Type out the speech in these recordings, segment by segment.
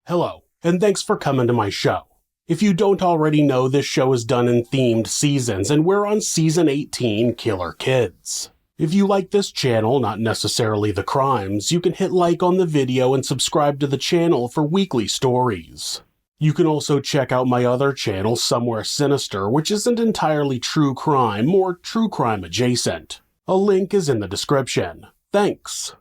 Hello, and thanks for coming to my show. If you don't already know, this show is done in themed seasons, and we're on Season 18, Killer Kids. If you like this channel, not necessarily the crimes, you can hit like on the video and subscribe to the channel for weekly stories. You can also check out my other channel, Somewhere Sinister, which isn't entirely true crime, more true crime adjacent. A link is in the description. Thanks.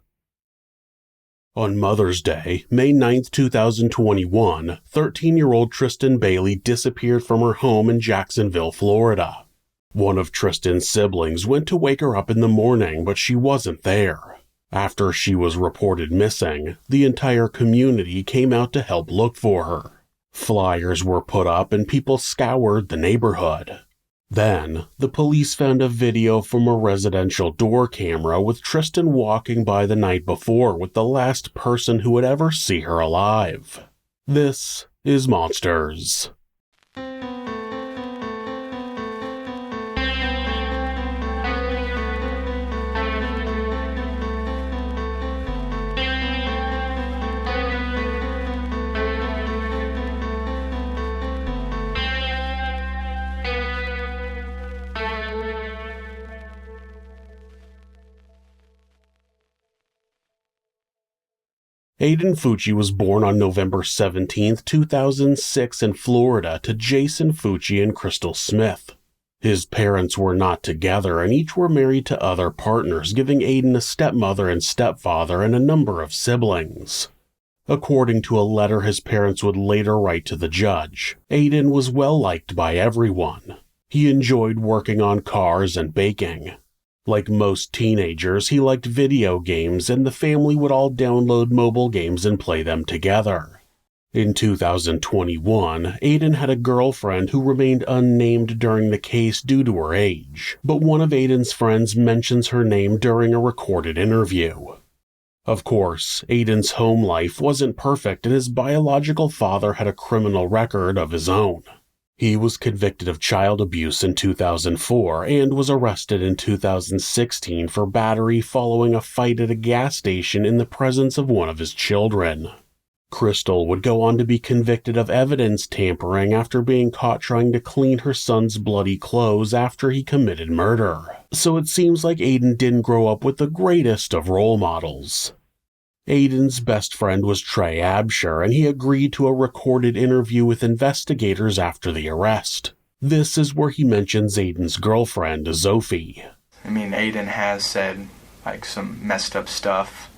On Mother's Day, May 9th, 2021, 13-year-old Tristyn Bailey disappeared from her home in Jacksonville, Florida. One of Tristyn's siblings went to wake her up in the morning, but she wasn't there. After she was reported missing, the entire community came out to help look for her. Flyers were put up and people scoured the neighborhood. Then, the police found a video from a residential door camera with Tristyn walking by the night before with the last person who would ever see her alive. This is Monsters. Aiden Fucci was born on November 17, 2006 in Florida to Jason Fucci and Crystal Smith. His parents were not together and each were married to other partners, giving Aiden a stepmother and stepfather and a number of siblings. According to a letter his parents would later write to the judge, Aiden was well liked by everyone. He enjoyed working on cars and baking. Like most teenagers, he liked video games, and the family would all download mobile games and play them together. In 2021, Aiden had a girlfriend who remained unnamed during the case due to her age, but one of Aiden's friends mentions her name during a recorded interview. Of course, Aiden's home life wasn't perfect, and his biological father had a criminal record of his own. He was convicted of child abuse in 2004 and was arrested in 2016 for battery following a fight at a gas station in the presence of one of his children. Crystal would go on to be convicted of evidence tampering after being caught trying to clean her son's bloody clothes after he committed murder. So it seems like Aiden didn't grow up with the greatest of role models. Aiden's best friend was Trey Absher, and he agreed to a recorded interview with investigators after the arrest. This is where he mentions Aiden's girlfriend, Zophie. I mean, Aiden has said, some messed up stuff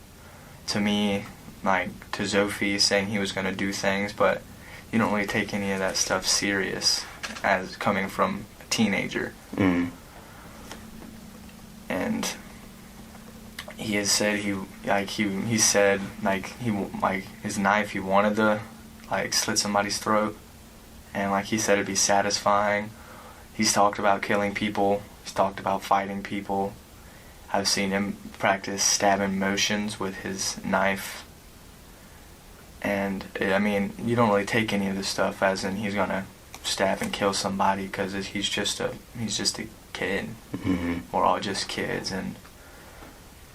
to me, to Zophie, saying he was going to do things, but you don't really take any of that stuff serious as coming from a teenager. And he has said his knife, he wanted to slit somebody's throat, and he said it'd be satisfying. He's talked about killing people. He's talked about fighting people. I've seen him practice stabbing motions with his knife. And I mean, you don't really take any of this stuff as in he's gonna stab and kill somebody, because he's just a kid. We're all just kids, and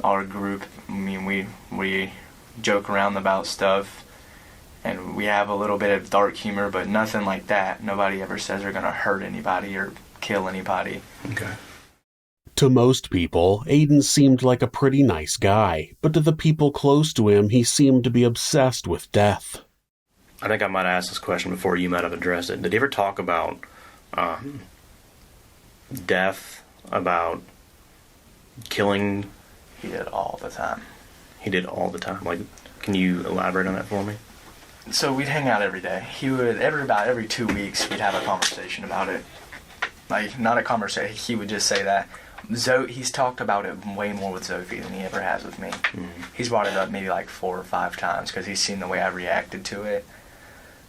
our group, I mean, we joke around about stuff, and we have a little bit of dark humor, but nothing like that. Nobody ever says they're gonna hurt anybody or kill anybody. Okay. To most people, Aiden seemed like a pretty nice guy, but to the people close to him, he seemed to be obsessed with death. I think I might have asked this question before, you might have addressed it. Did he ever talk about death, about killing? He did all the time. He did all the time. Can you elaborate on that for me? So we'd hang out every day. He would, about every 2 weeks, we'd have a conversation about it. Not a conversation, he would just say that. He's talked about it way more with Zophie than he ever has with me. He's brought it up maybe 4 or 5 times because he's seen the way I reacted to it.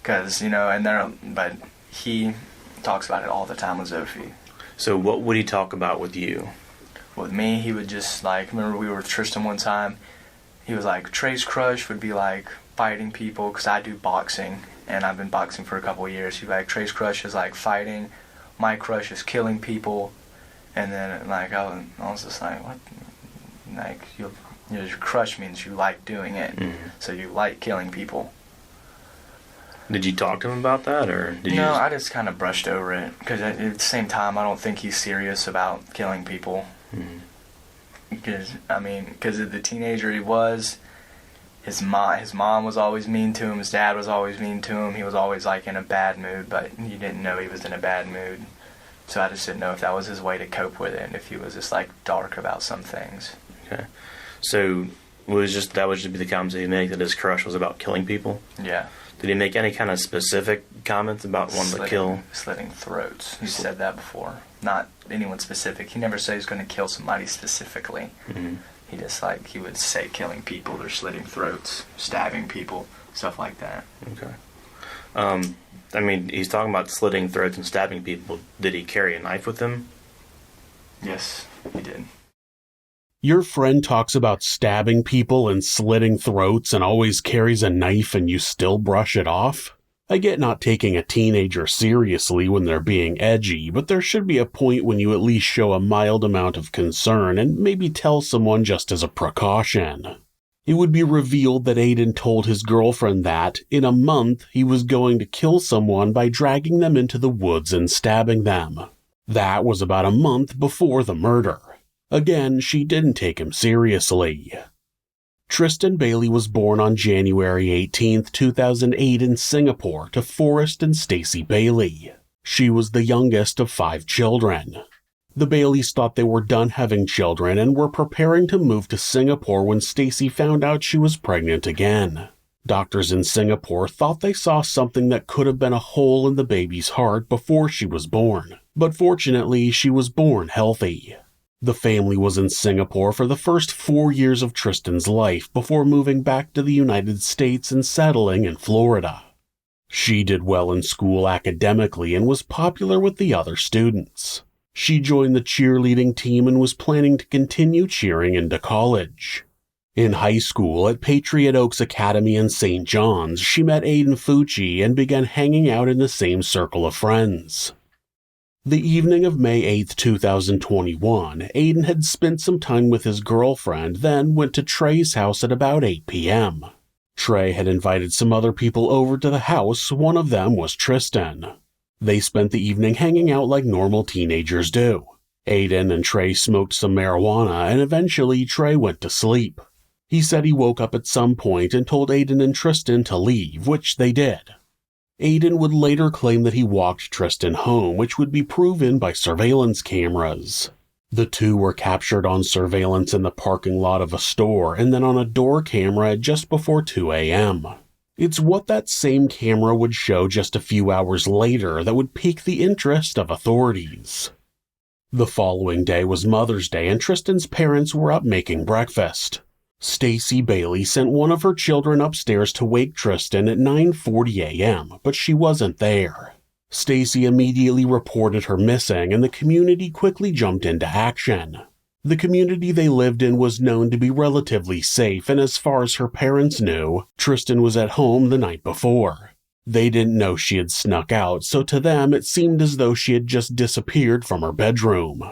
Because, but he talks about it all the time with Zophie. So what would he talk about with you? With me, he would just, remember we were with Tristan one time, he was Trey's crush would be, fighting people, because I do boxing, and I've been boxing for a couple of years. He'd be Trey's crush is, fighting, my crush is killing people, and then, I was just what? Your crush means you like doing it, so you like killing people. Did you talk to him about that, or did you? No, I just kind of brushed over it because at the same time, I don't think he's serious about killing people. Because of the teenager he was, his mom was always mean to him. His dad was always mean to him. He was always like in a bad mood, but you didn't know he was in a bad mood. So I just didn't know if that was his way to cope with it, and if he was just like dark about some things. Okay, so that would just be the comments that he made, that his crush was about killing people? Yeah. Did he make any kind of specific comments about wanting to kill? Slitting throats. He said that before. Not anyone specific. He never said he's going to kill somebody specifically. Mm-hmm. He just he would say killing people or slitting throats, stabbing people, stuff like that. Okay. He's talking about slitting throats and stabbing people. Did he carry a knife with him? Yes, he did. Your friend talks about stabbing people and slitting throats and always carries a knife and you still brush it off? I get not taking a teenager seriously when they're being edgy, but there should be a point when you at least show a mild amount of concern and maybe tell someone just as a precaution. It would be revealed that Aiden told his girlfriend that, in a month, he was going to kill someone by dragging them into the woods and stabbing them. That was about a month before the murder. Again, she didn't take him seriously. Tristan Bailey was born on January 18, 2008 in Singapore to Forrest and Stacy Bailey. She was the youngest of 5 children. The Baileys thought they were done having children and were preparing to move to Singapore when Stacy found out she was pregnant again. Doctors in Singapore thought they saw something that could have been a hole in the baby's heart before she was born, but fortunately she was born healthy. The family was in Singapore for the first 4 years of Tristan's life before moving back to the United States and settling in Florida. She did well in school academically and was popular with the other students. She joined the cheerleading team and was planning to continue cheering into college. In high school at Patriot Oaks Academy in St. John's, she met Aiden Fucci and began hanging out in the same circle of friends. The evening of May 8, 2021, Aiden had spent some time with his girlfriend, then went to Trey's house at about 8 p.m. Trey had invited some other people over to the house. One of them was Tristan. They spent the evening hanging out like normal teenagers do. Aiden and Trey smoked some marijuana, and eventually Trey went to sleep. He said he woke up at some point and told Aiden and Tristan to leave, which they did. Aiden would later claim that he walked Tristan home, which would be proven by surveillance cameras. The two were captured on surveillance in the parking lot of a store and then on a door camera at just before 2 a.m. It's what that same camera would show just a few hours later that would pique the interest of authorities. The following day was Mother's Day and Tristan's parents were up making breakfast. Stacy Bailey sent one of her children upstairs to wake Tristan at 9:40 a.m., but she wasn't there. Stacy immediately reported her missing and the community quickly jumped into action. The community they lived in was known to be relatively safe, and as far as her parents knew, Tristan was at home the night before. They didn't know she had snuck out, so to them it seemed as though she had just disappeared from her bedroom.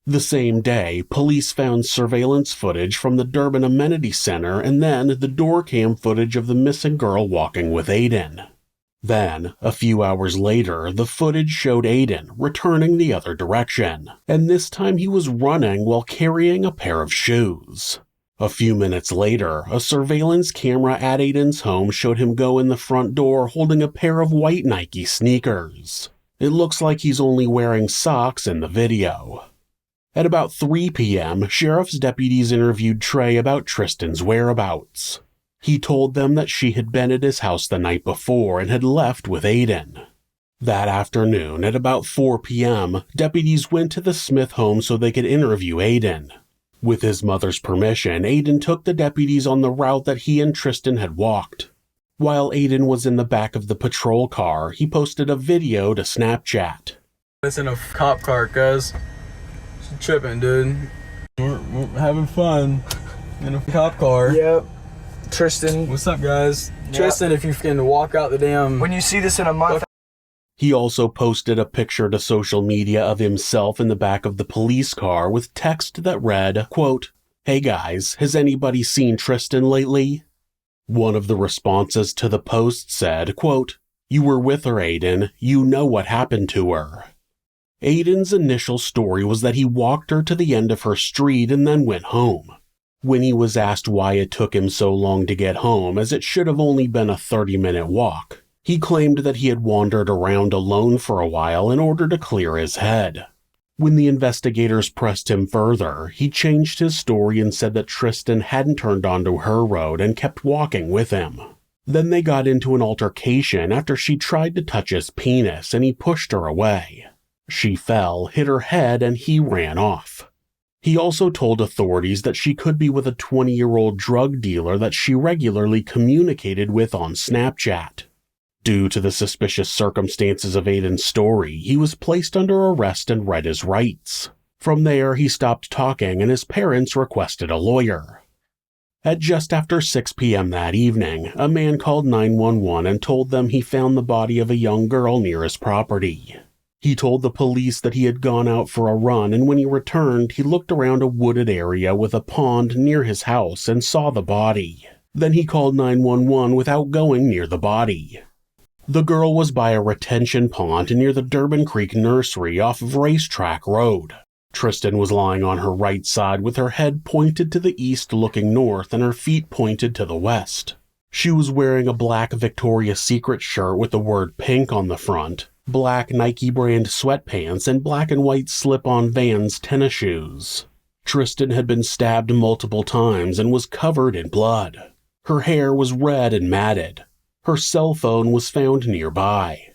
The same day, police found surveillance footage from the Durban Amenity Center and then the door cam footage of the missing girl walking with Aiden. Then, a few hours later, the footage showed Aiden returning the other direction, and this time he was running while carrying a pair of shoes. A few minutes later, a surveillance camera at Aiden's home showed him go in the front door holding a pair of white Nike sneakers. It looks like he's only wearing socks in the video. At about 3 p.m., sheriff's deputies interviewed Trey about Tristan's whereabouts. He told them that she had been at his house the night before and had left with Aiden. That afternoon, at about 4 p.m., deputies went to the Smith home so they could interview Aiden. With his mother's permission, Aiden took the deputies on the route that he and Tristan had walked. While Aiden was in the back of the patrol car, he posted a video to Snapchat. It's in a cop car, cuz. Tripping, dude. We're having fun in a cop car. Yep. Tristan. What's up, guys? Yep. Tristan, if you can walk out the damn... When you see this in a month... He also posted a picture to social media of himself in the back of the police car with text that read, quote, "Hey guys, has anybody seen Tristan lately?" One of the responses to the post said, quote, You were with her, Aiden. You know what happened to her." Aiden's initial story was that he walked her to the end of her street and then went home. When he was asked why it took him so long to get home, as it should have only been a 30-minute walk, he claimed that he had wandered around alone for a while in order to clear his head. When the investigators pressed him further, he changed his story and said that Tristyn hadn't turned onto her road and kept walking with him. Then they got into an altercation after she tried to touch his penis and he pushed her away. She fell, hit her head, and he ran off. He also told authorities that she could be with a 20-year-old drug dealer that she regularly communicated with on Snapchat. Due to the suspicious circumstances of Aiden's story, he was placed under arrest and read his rights. From there, he stopped talking and his parents requested a lawyer. At just after 6 p.m. that evening, a man called 911 and told them he found the body of a young girl near his property. He told the police that he had gone out for a run, and when he returned, he looked around a wooded area with a pond near his house and saw the body. Then he called 911 without going near the body. The girl was by a retention pond near the Durbin Creek Nursery off of Racetrack Road. Tristyn was lying on her right side with her head pointed to the east looking north and her feet pointed to the west. She was wearing a black Victoria's Secret shirt with the word pink on the front, black Nike brand sweatpants, and black and white slip-on Vans tennis shoes. Tristyn had been stabbed multiple times and was covered in blood. Her hair was red and matted. Her cell phone was found nearby.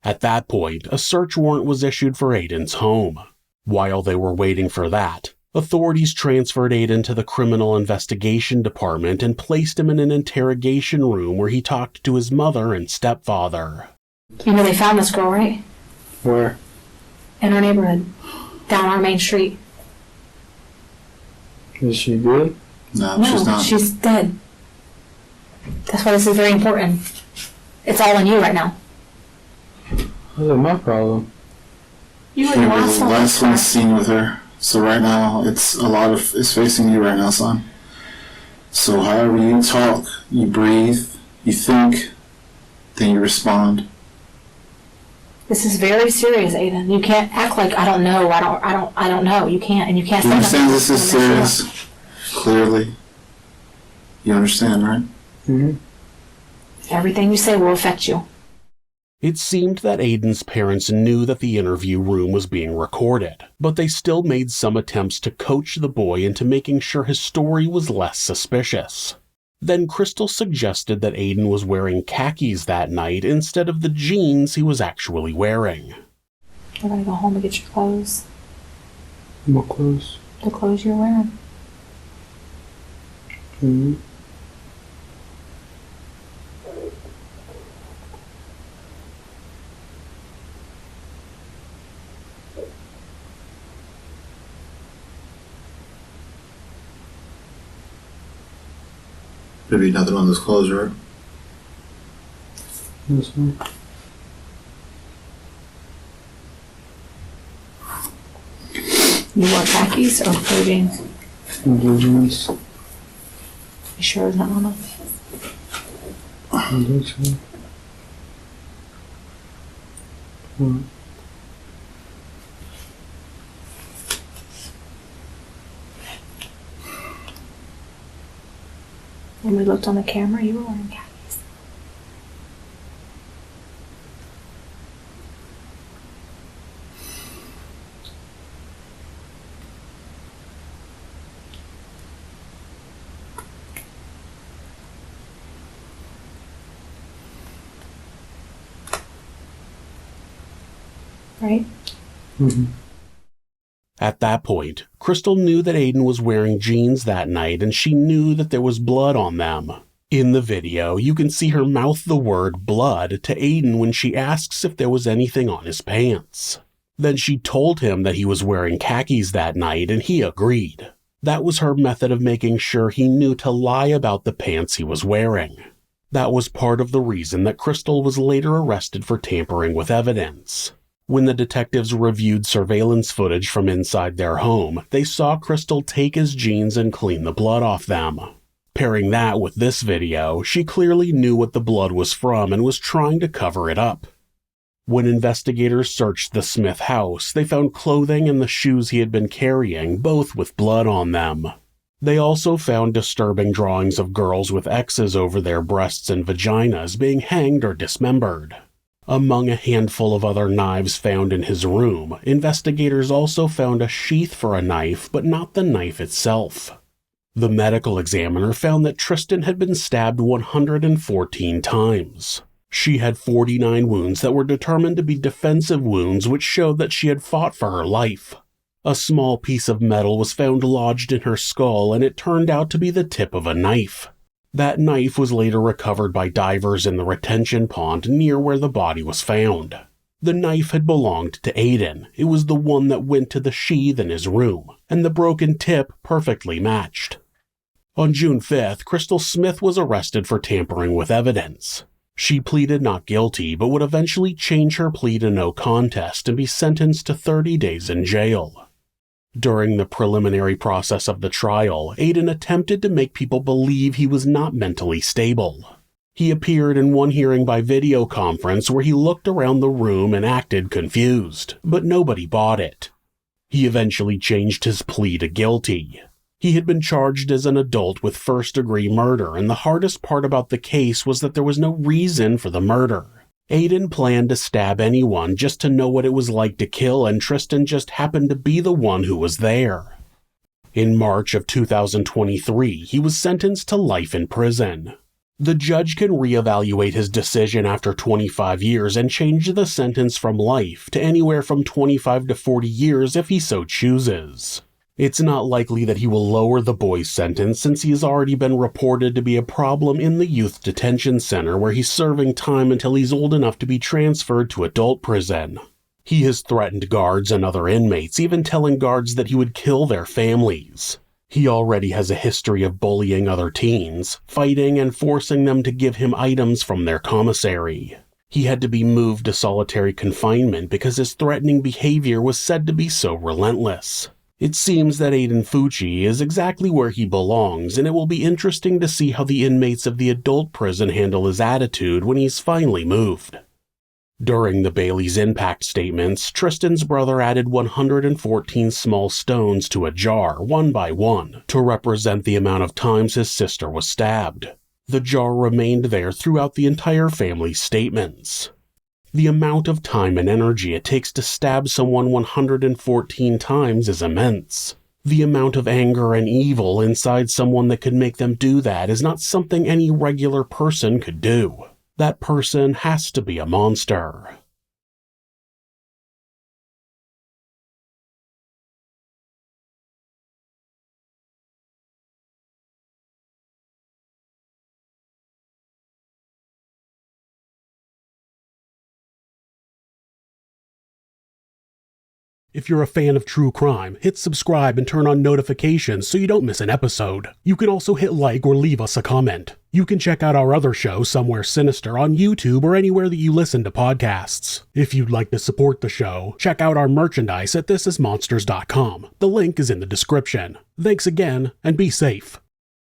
At that point, a search warrant was issued for Aiden's home. While they were waiting for that, authorities transferred Aiden to the Criminal Investigation Department and placed him in an interrogation room where he talked to his mother and stepfather. You know they found this girl, right? Where? In our neighborhood. Down our main street. Is she good? No, No, she's not. she's dead. That's why this is very important. It's all on you right now. That's my problem. You were She the was last the one. last one seen with her. So right now, it's facing you right now, son. So however you talk, you breathe, you think, then you respond. This is very serious, Aiden. You can't act like I don't know. I don't know. You can't, and you can't. You say understand nothing. this is serious? Clearly. You understand, right? Mm-hmm. Everything you say will affect you. It seemed that Aiden's parents knew that the interview room was being recorded, but they still made some attempts to coach the boy into making sure his story was less suspicious. Then Crystal suggested that Aiden was wearing khakis that night instead of the jeans he was actually wearing. We're gonna go home and get your clothes. What clothes? The clothes you're wearing. Mm-hmm. Maybe another one of those clothes, right? This one. You wore khakis or blue jeans? Blue jeans. You sure it's not on them? I think so. What? When we looked on the camera, you were wearing khakis. Right? Mm-hmm. At that point, Crystal knew that Aiden was wearing jeans that night and she knew that there was blood on them. In the video, you can see her mouth the word blood to Aiden when she asks if there was anything on his pants. Then she told him that he was wearing khakis that night and he agreed. That was her method of making sure he knew to lie about the pants he was wearing. That was part of the reason that Crystal was later arrested for tampering with evidence. When the detectives reviewed surveillance footage from inside their home, they saw Crystal take his jeans and clean the blood off them. Pairing that with this video, she clearly knew what the blood was from and was trying to cover it up. When investigators searched the Smith house, they found clothing and the shoes he had been carrying, both with blood on them. They also found disturbing drawings of girls with X's over their breasts and vaginas being hanged or dismembered. Among a handful of other knives found in his room, investigators also found a sheath for a knife, but not the knife itself. The medical examiner found that Tristyn had been stabbed 114 times. She had 49 wounds that were determined to be defensive wounds, which showed that she had fought for her life. A small piece of metal was found lodged in her skull, and it turned out to be the tip of a knife. That knife was later recovered by divers in the retention pond near where the body was found. The knife had belonged to Aiden. It was the one that went to the sheath in his room, and the broken tip perfectly matched. On June 5th, Crystal Smith was arrested for tampering with evidence. She pleaded not guilty, but would eventually change her plea to no contest and be sentenced to 30 days in jail. During the preliminary process of the trial, Aiden attempted to make people believe he was not mentally stable. He appeared in one hearing by video conference where he looked around the room and acted confused, but nobody bought it. He eventually changed his plea to guilty. He had been charged as an adult with first-degree murder, and the hardest part about the case was that there was no reason for the murder. Aiden planned to stab anyone just to know what it was like to kill, and Tristyn just happened to be the one who was there. In March of 2023, he was sentenced to life in prison. The judge can reevaluate his decision after 25 years and change the sentence from life to anywhere from 25 to 40 years if he so chooses. It's not likely that he will lower the boy's sentence since he has already been reported to be a problem in the youth detention center where he's serving time until he's old enough to be transferred to adult prison. He has threatened guards and other inmates, even telling guards that he would kill their families. He already has a history of bullying other teens, fighting and forcing them to give him items from their commissary. He had to be moved to solitary confinement because his threatening behavior was said to be so relentless. It seems that Aiden Fucci is exactly where he belongs, and it will be interesting to see how the inmates of the adult prison handle his attitude when he's finally moved. During the Bailey's impact statements, Tristyn's brother added 114 small stones to a jar, one by one, to represent the amount of times his sister was stabbed. The jar remained there throughout the entire family's statements. The amount of time and energy it takes to stab someone 114 times is immense. The amount of anger and evil inside someone that could make them do that is not something any regular person could do. That person has to be a monster. If you're a fan of true crime, hit subscribe and turn on notifications so you don't miss an episode. You can also hit like or leave us a comment. You can check out our other show, Somewhere Sinister, on YouTube or anywhere that you listen to podcasts. If you'd like to support the show, check out our merchandise at thisismonsters.com. The link is in the description. Thanks again, and be safe.